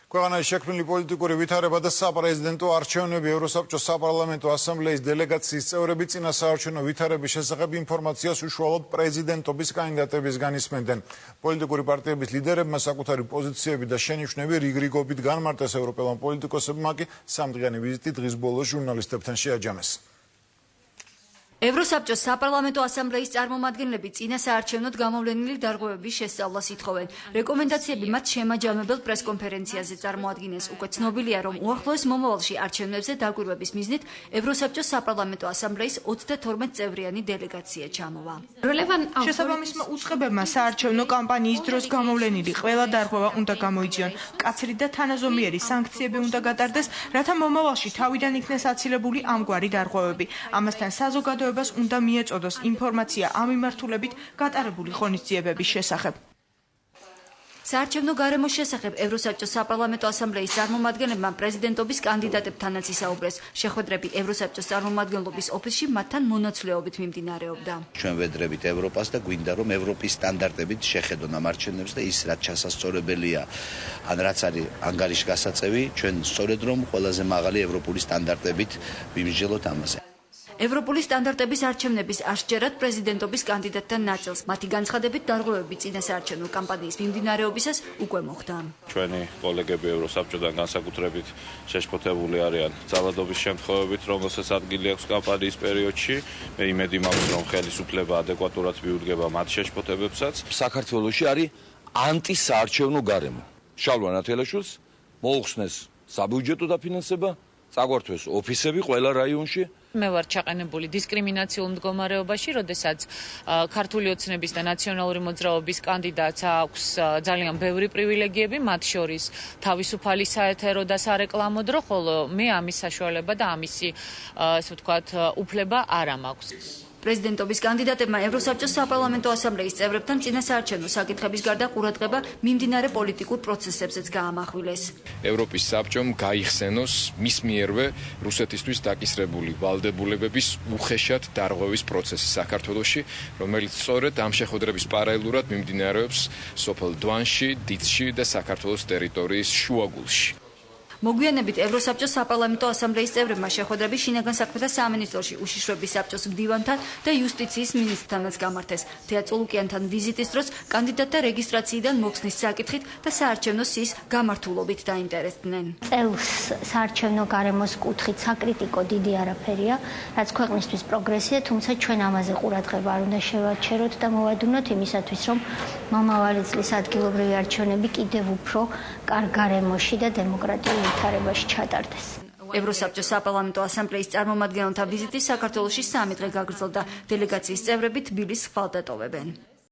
ქვეყანაში შექმნილი პოლიტიკური ვითარება და საპრეზიდენტო არჩევნები ევროსაბჭოს საპარლამენტო ასამბლეის დელეგაციის წევრები წინა საარჩევნო ვითარების შესახებ ინფორმაციას უშუალოდ პრეზიდენტობის კანდიდატებისგან ისმენდნენ. პოლიტიკური პარტიების ლიდერებმა საკუთარი პოზიციები და შენიშვნები რიგრიგობით განმარტეს, ევროპელმა პოლიტიკოსებმა კი სამდღიანი ვიზიტი დღის ბოლოს ჟურნალისტებთან შეაჯამეს. ევროსაბჭოს საპარლამენტო ასამბლეის წარმომადგენლები წინა საარჩევნოდ გამოვლენილი დარღვევების შესწავლას ითხოვენ. რეკომენდაციები მათ შემაჯამებელ პრესკონფერენციაზე წარმოადგინეს. უკვე ცნობილია, რომ უახლოეს მომავალში არჩევნებზე დაკვირვების მიზნით ევროსაბჭოს საპარლამენტო ასამბლეის 32 წევრიანი დელეგაცია ჩამოვა. შესაბამისმა უწყებებმა საარჩევნო კამპანიის დროს გამოვლენილი ყველა დარღვევა უნდა გამოიწვიონ. მკაცრი და თანაზომიერი სანქციები უნდა გატარდეს, რათა მომავალში თავიდან იქნეს აცილებული ამგვარი დარღვევები. ამასთან საზოგადოებას უნდა მიეწოდოს ინფორმაცია ამ მიმართულებით გატარებული ღონისძიებების შესახებ. საარჩევნო გარემოს შესახებ ევროსაბჭოს საპარლამენტო ასამბლეის წარმომადგენლებმა პრეზიდენტობის კანდიდატებთანაც ისაუბრეს. შეხვედრები ევროსაბჭოს წარმომადგენლობის ოფისში მათთან მონაცვლეობით მიმდინარეობდა. ჩვენ ვედრებით ევროპას და გვინდა რომ ევროპის სტანდარტებით შეხედონ ამ არჩევნებს და ის რაც ჩასასწორებელია, ან რაც არის ანგარიშგასაწევი, ჩვენ სწორედ რომ ყველაზე მაღალი ევროპული სტანდარტებით ვიმსჯელოთ ამაზე. ევროპული სტანდარტების არჩევნების აღჭერად პრეზიდენტობის კანდიდატთა ნაწილს მათი განცხადებით დარღვევები წინა საარჩევნო კამპანიის მიმდინარეობისას უკვე მოხდა. ჩვენი კოლეგები ევროსაბჭოდან განსაკუთრებით შეშფოთებული არიან ძალადობის შემთხვევებით, რომელსაც ადგილი აქვს კამპანიის პერიოდში. მე იმედი მაქვს, რომ ხელისუფლება ადეკვატურად მიუდგება მათ შეშფოთებებსაც. საქართველოში არის ანტისაარჩევნო გარემო. შალვა ნათელაშვილს მოუხსნეს საბიუჯეტო დაფინანსება, წაგვართვეს ოფისები ყველა რაიონში. მე ვარ ჩაყენებული დისკრიმინაციულ მდგომარეობაში, როდესაც ქართული ოცნების და ნაციონალური მოძრაობის კანდიდატს აქვს ძალიან ბევრი პრივილეგიები, მათ შორის თავისუფალი საეთერო და სარეკლამო დრო, ხოლო მე ამის საშუალება და ამისი, ასე ვთქვათ, უფლება არ მაქვს. პრეზიდენტობის კანდიდატებმა ევროსაბჭოს საპარლამენტო ასამბლეის წევრებთან წინა საარჩევნო საკითხების გარდა ყურადღება მიმდინარე პოლიტიკურ პროცესებზეც გაამახვილეს. ევროპის საბჭომ გაიხსენოს მის მიერვე რუსეთისთვის დაკისრებული ვალდებულებების უხეშად დარღვევის პროცესი საქართველოში, რომელიც სწორედ ამ შეხვედრების პარალელურად მიმდინარეობს სოფელ დვანში, დიცში და საქართველოს ტერიტორიის შუაგულში. მოგვიანებით ევროსაბჭოს საპარლამენტო ასამბლეის წევრებმა შეხვედრები შინაგან საქმეთა სამინისტროში, უშიშროების საბჭოს მდივანთან და იუსტიციის მინისტრთანაც გამართეს. თეა წულუკიანთან ვიზიტის დროს კანდიდატთა რეგისტრაციიდან მოხსნის საკითხით და საარჩევნო სიის გამართულობით დაინტერესდნენ. წელს საარჩევნო გარემოს კუთხით საკრიტიკო დიდი არაფერია, რაც ქვეყნისთვის პროგრესია, თუმცა ჩვენ ამაზე ყურადღება არ უნდა შევაჩეროთ და მოვადუნოთ იმისათვის, რომ მომავალი წლის ადგილობრივი არჩევნები კიდევ უფრო კარგ გარემოში და დემოკრატიულ ვითარებაში ჩატარდეს. ევროსაბჭოს საპარლამენტო ასამბლეის წარმომადგენელთა ვიზიტი საქართველოში 3 დღე გაგრძელდა. დელეგაციის წევრები თბილისს ხვალდატოვებენ.